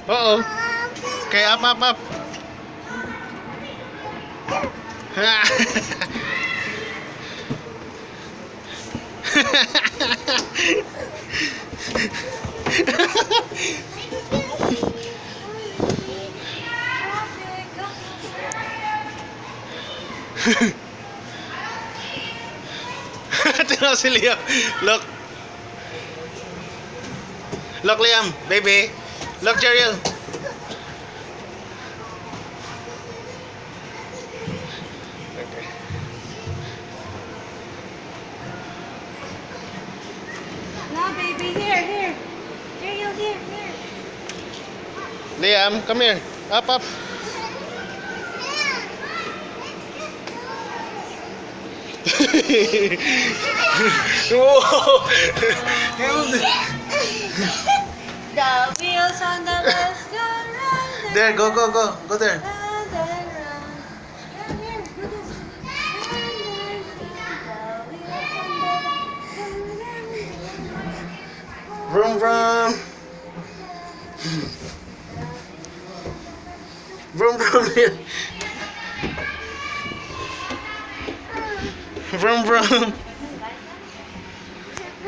Oo. Kaya up. Tingnan si Liam. Look. Look, Liam. Baby. Look, Jeriel. Okay. No, baby, here. Here, here. Liam, come here. Up. Whoa. The wheels on the bus go round and There, go there. round and round. Here, do this. Vroom vroom. Vroom vroom. Vroom vroom.